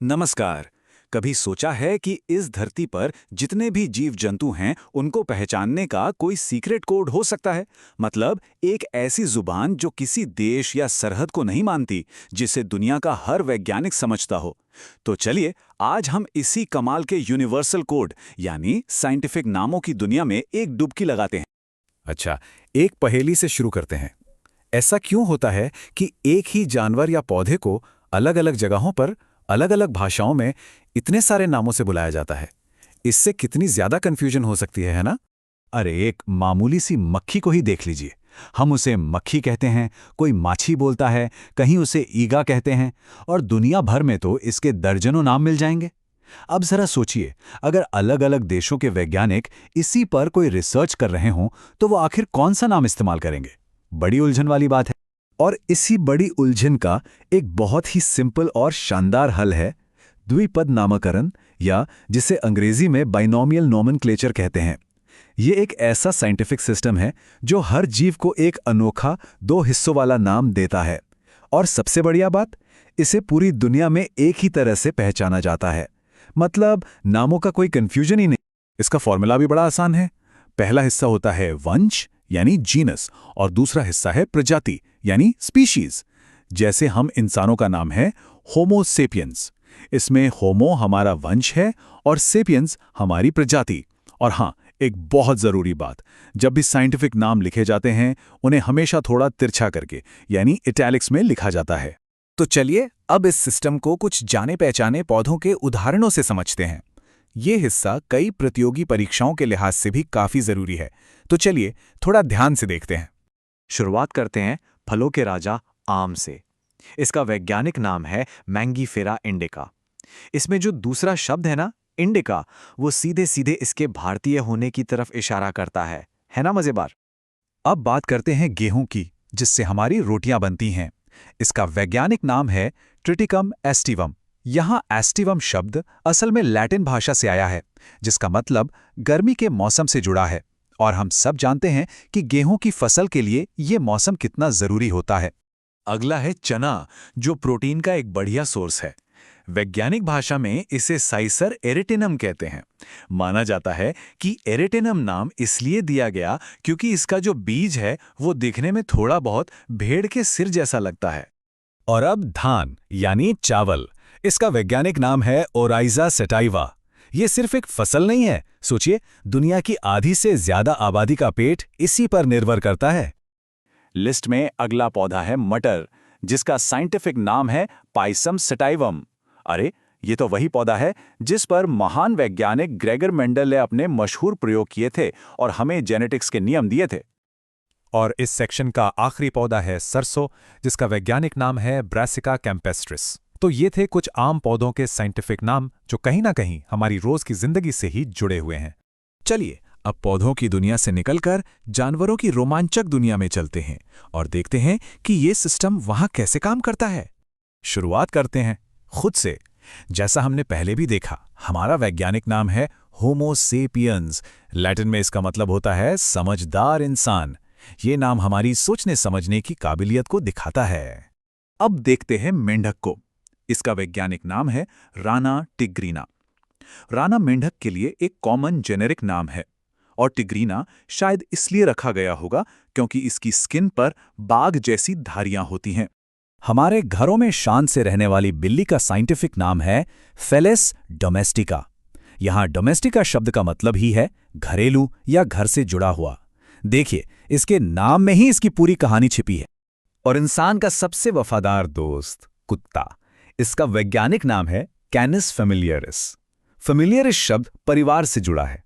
नमस्कार। कभी सोचा है कि इस धरती पर जितने भी जीव जंतु हैं उनको पहचानने का कोई सीक्रेट कोड हो सकता है? मतलब एक ऐसी जुबान जो किसी देश या सरहद को नहीं मानती, जिसे दुनिया का हर वैज्ञानिक समझता हो। तो चलिए आज हम इसी कमाल के यूनिवर्सल कोड यानी साइंटिफिक नामों की दुनिया में एक डुबकी लगाते हैं। अच्छा, एक पहेली से शुरू करते हैं। ऐसा क्यों होता है कि एक ही जानवर या पौधे को अलग-अलग जगहों पर अलग-अलग भाषाओं में इतने सारे नामों से बुलाया जाता है? इससे कितनी ज्यादा कंफ्यूजन हो सकती है ना? अरे एक मामूली सी मक्खी को ही देख लीजिए। हम उसे मक्खी कहते हैं, कोई माछी बोलता है, कहीं उसे ईगा कहते हैं, और दुनिया भर में तो इसके दर्जनों नाम मिल जाएंगे। अब जरा सोचिए, अगर अलग-अलग देशों के वैज्ञानिक इसी पर कोई रिसर्च कर रहे हों, तो वो आखिर कौन सा नाम इस्तेमाल करेंगे? बड़ी उलझन वाली बात है। और इसी बड़ी उलझन का एक बहुत ही सिंपल और शानदार हल है द्विपद नामकरण, या जिसे अंग्रेजी में बाइनोमियल नोमेनक्लेचर कहते हैं। ये एक ऐसा साइंटिफिक सिस्टम है जो हर जीव को एक अनोखा दो हिस्सों वाला नाम देता है। और सबसे बढ़िया बात, इसे पूरी दुनिया में एक ही तरह से पहचाना जाता है। मतलब नामों का कोई कंफ्यूजन ही नहीं। इसका फॉर्मूला भी बड़ा आसान है। पहला हिस्सा होता है वंश यानी जीनस, और दूसरा हिस्सा है प्रजाति यानी स्पीशीज। जैसे हम इंसानों का नाम है होमो सेपियंस। इसमें होमो हमारा वंश है और सेपियंस हमारी प्रजाति। और हाँ, एक बहुत जरूरी बात, जब भी साइंटिफिक नाम लिखे जाते हैं उन्हें हमेशा थोड़ा तिरछा करके यानी इटैलिक्स में लिखा जाता है। तो चलिए अब इस सिस्टम को कुछ जाने पहचाने पौधों के उदाहरणों से समझते हैं। ये हिस्सा कई प्रतियोगी परीक्षाओं के लिहाज से भी काफी जरूरी है। तो चलिए थोड़ा ध्यान से देखते हैं। शुरुआत करते हैं फलों के राजा आम से। इसका वैज्ञानिक नाम है मैंगीफेरा इंडिका। इसमें जो दूसरा शब्द है ना, इंडिका, वो सीधे सीधे इसके भारतीय होने की तरफ इशारा करता है ना मजेदार। अब बात करते हैं गेहूं की, जिससे हमारी रोटियां बनती हैं। इसका वैज्ञानिक नाम है ट्रिटिकम एस्टिवम। यहाँ एस्टिवम शब्द असल में लैटिन भाषा से आया है, जिसका मतलब गर्मी के मौसम से जुड़ा है। और हम सब जानते हैं कि गेहूं की फसल के लिए ये मौसम कितना जरूरी होता है। अगला है चना, जो प्रोटीन का एक बढ़िया सोर्स है। वैज्ञानिक भाषा में इसे साइसर एरिटिनम कहते हैं। माना जाता है कि एरिटिनम नाम इसलिए दिया गया क्योंकि इसका जो बीज है वो दिखने में थोड़ा बहुत भेड़ के सिर जैसा लगता है। और अब धान यानी चावल। इसका वैज्ञानिक नाम है ओराइजा सेटाइवा। ये सिर्फ एक फसल नहीं है, सोचिए, दुनिया की आधी से ज्यादा आबादी का पेट इसी पर निर्भर करता है। लिस्ट में अगला पौधा है मटर, जिसका साइंटिफिक नाम है पाइसम सेटाइवम। अरे ये तो वही पौधा है जिस पर महान वैज्ञानिक ग्रेगर मेंडल ने अपने मशहूर प्रयोग किए थे और हमें जेनेटिक्स के नियम दिए थे। और इस सेक्शन का आखिरी पौधा है सरसों, जिसका वैज्ञानिक नाम है ब्रासिका कैम्पेस्ट्रिस। तो ये थे कुछ आम पौधों के साइंटिफिक नाम जो कहीं ना कहीं हमारी रोज की जिंदगी से ही जुड़े हुए हैं। चलिए अब पौधों की दुनिया से निकलकर जानवरों की रोमांचक दुनिया में चलते हैं और देखते हैं कि ये सिस्टम वहां कैसे काम करता है। शुरुआत करते हैं खुद से। जैसा हमने पहले भी देखा, हमारा वैज्ञानिक नाम है होमो सेपियंस। लैटिन में इसका मतलब होता है समझदार इंसान। ये नाम हमारी सोचने समझने की काबिलियत को दिखाता है। अब देखते हैं मेंढक को। इसका वैज्ञानिक नाम है राना टिग्रीना। राना मेंढक के लिए एक कॉमन जेनेरिक नाम है, और टिग्रीना शायद इसलिए रखा गया होगा क्योंकि इसकी स्किन पर बाघ जैसी धारियां होती हैं। हमारे घरों में शान से रहने वाली बिल्ली का साइंटिफिक नाम है फेलिस डोमेस्टिका। यहां डोमेस्टिका शब्द का मतलब ही है घरेलू या घर से जुड़ा हुआ। देखिए, इसके नाम में ही इसकी पूरी कहानी छिपी है। और इंसान का सबसे वफादार दोस्त कुत्ता। इसका वैज्ञानिक नाम है कैनिस फेमिलियरिस। फेमिलियरिस शब्द परिवार से जुड़ा है।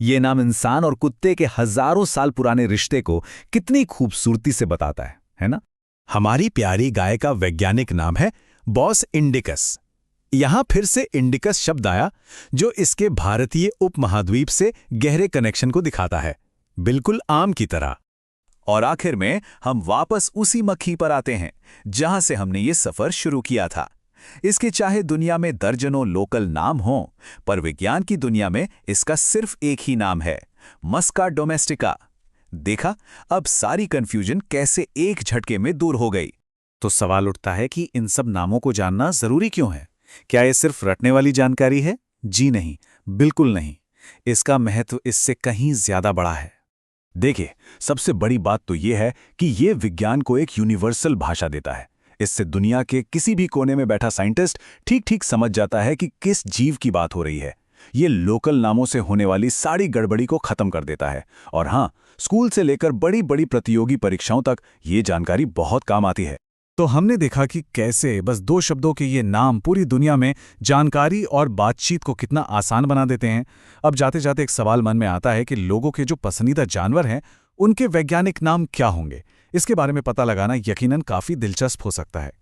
ये नाम इंसान और कुत्ते के हजारों साल पुराने रिश्ते को कितनी खूबसूरती से बताता है ना? हमारी प्यारी गाय का वैज्ञानिक नाम है बॉस इंडिकस। यहां फिर से इंडिकस शब्द आया, जो इसके भारतीय उपमहाद्वीप से गहरे कनेक्शन को दिखाता है, बिल्कुल आम की तरह। और आखिर में हम वापस उसी मक्खी पर आते हैं जहां से हमने ये सफर शुरू किया था। इसके चाहे दुनिया में दर्जनों लोकल नाम हों, पर विज्ञान की दुनिया में इसका सिर्फ एक ही नाम है, मस्का डोमेस्टिका। देखा, अब सारी कंफ्यूजन कैसे एक झटके में दूर हो गई। तो सवाल उठता है कि इन सब नामों को जानना जरूरी क्यों है? क्या ये सिर्फ रटने वाली जानकारी है? जी नहीं, बिल्कुल नहीं। इसका महत्व इससे कहीं ज्यादा बड़ा है। देखिए, सबसे बड़ी बात तो ये है कि ये विज्ञान को एक यूनिवर्सल भाषा देता है। इससे दुनिया के किसी भी कोने में बैठा साइंटिस्ट ठीक ठीक समझ जाता है कि किस जीव की बात हो रही है। ये लोकल नामों से होने वाली सारी गड़बड़ी को खत्म कर देता है। और हाँ, स्कूल से लेकर बड़ी बड़ी प्रतियोगी परीक्षाओं तक ये जानकारी बहुत काम आती है। तो हमने देखा कि कैसे बस 2 शब्दों के ये नाम पूरी दुनिया में जानकारी और बातचीत को कितना आसान बना देते हैं। अब जाते जाते एक सवाल मन में आता है कि लोगों के जो पसंदीदा जानवर हैं, उनके वैज्ञानिक नाम क्या होंगे? इसके बारे में पता लगाना यकीनन काफ़ी दिलचस्प हो सकता है।